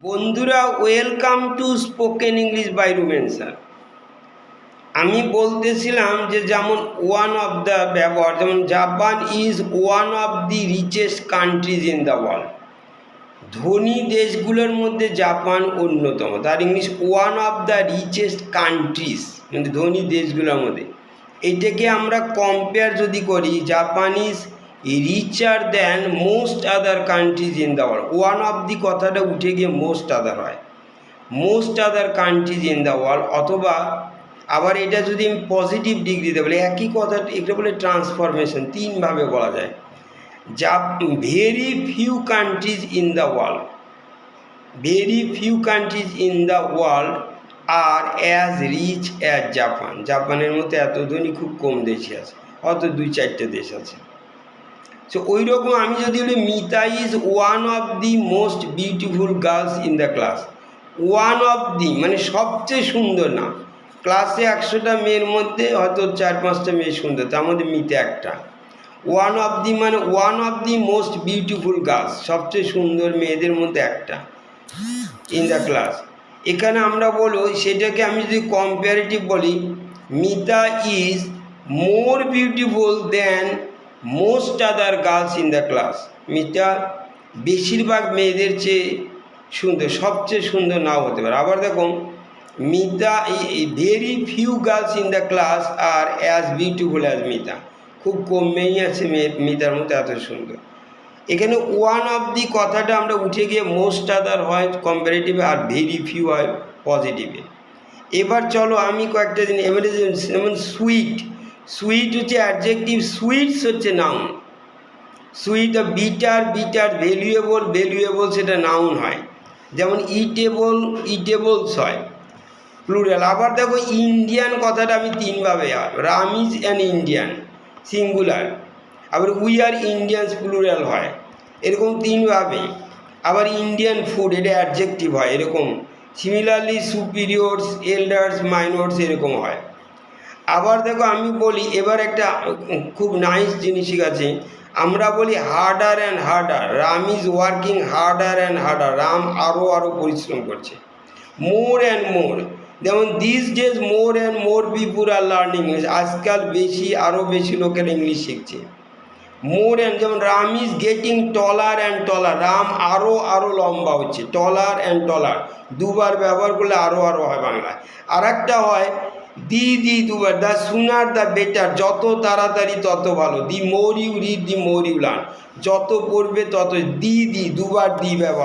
বন্ধুরা, welcome to spoken English by Ruben sir. আমি বলতেছিলাম যে যেমন ওয়ান অফ দ্য ব্যবহার, যেমন Japan is one of the richest countries in the world. ধনী দেশগুলোর মধ্যে জাপান অন্যতম। তার English one of the richest countries, মানে ধনী দেশগুলোর মধ্যে। এইটাকে আমরা কম্পেয়ার যদি করি, Japan is richer than most other countries in the world. One of the কথাটা উঠে গিয়ে মোস্ট আদার হয়, most other countries in the world. অথবা আবার এটা যদি আমি পজিটিভ ডিগ্রিতে বলি, একই কথা, এটা বলে ট্রান্সফরমেশন, তিনভাবে বলা যায়। Very few countries in the world, very few countries in the world are as rich as Japan. জাপানের মতো এত ধনী খুব কম দেশই আছে, অত 2-4টে দেশ আছে। সো ওই রকম আমি যদি বলি Mita is one of the most beautiful girls in the class. One of দি মানে সবচেয়ে সুন্দর না, ক্লাসে 100টা মেয়ের মধ্যে হয়তো 4-5টা মেয়ে সুন্দর, তার মধ্যে মিতা একটা। ওয়ান অফ দি মানে one of the most beautiful girls, সবচেয়ে সুন্দর মেয়েদের মধ্যে একটা ইন দ্য ক্লাস। এখানে আমরা বলবো, সেটাকে আমি যদি কম্পারেটিভ বলি, Mita is more beautiful than most other girls in the class. Mita বেশিরভাগ মেয়েদের চেয়ে সুন্দর, সবচেয়ে সুন্দর নাও হতে পারে। আবার দেখুন, Mita very few girls in the class are as beautiful as Mita. খুব কম মেয়েই আছে মিতার মতো এত সুন্দর। এখানে ওয়ান অফ দি কথাটা আমরা উঠে গিয়ে মোস্ট আদার হয় কম্পারেটিভে, আর ভেরি ফিউ হয় পজিটিভে। এবার চলো আমি কয়েকটা জিনিস, এবারে যেমন সুইট, সুইট হচ্ছে অ্যাডজেক্টিভ, সুইটস হচ্ছে noun. Sweet bitter, bitter valuable, valuable সেটা নাউন হয়। যেমন ইটেবল, ইটেবলস হয় প্লুরাল। আবার দেখো ইন্ডিয়ান কথাটা আমি তিনভাবে, Ram is an Indian singular, আবার উই আর ইন্ডিয়ানস প্লুরাল হয়, এরকম তিনভাবে। আবার ইন্ডিয়ান ফুড, এটা অ্যাডজেক্টিভ হয় এরকম। সিমিলারলি সুপিরিয়র্স, এল্ডার্স, মাইনর্স এরকম হয়। আবার দেখো আমি বলি, এবার একটা খুব নাইস জিনিস আছে, আমরা বলি harder and harder. Ram is working harder and harder, Ram আরও আরও পরিশ্রম করছে। মোর অ্যান্ড মোর, যেমন this days more and more people are learning English, আজকাল বেশি আরও বেশি লোকের ইংলিশ শিখছে। মোর অ্যান্ড, যেমন Ram is getting taller and taller, Ram আরও আরও লম্বা হচ্ছে। টলার অ্যান্ড টলার দুবার ব্যবহার করলে আরও আরও হয় বাংলায়। আর একটা হয় দি, দি দুবার, দ্য সুনার দ্য বেটার, যত তাড়াতাড়ি তত ভালো। The more you read the more you learn, যত পড়বে তত। দি, দি দুবার দি ব্যবহার।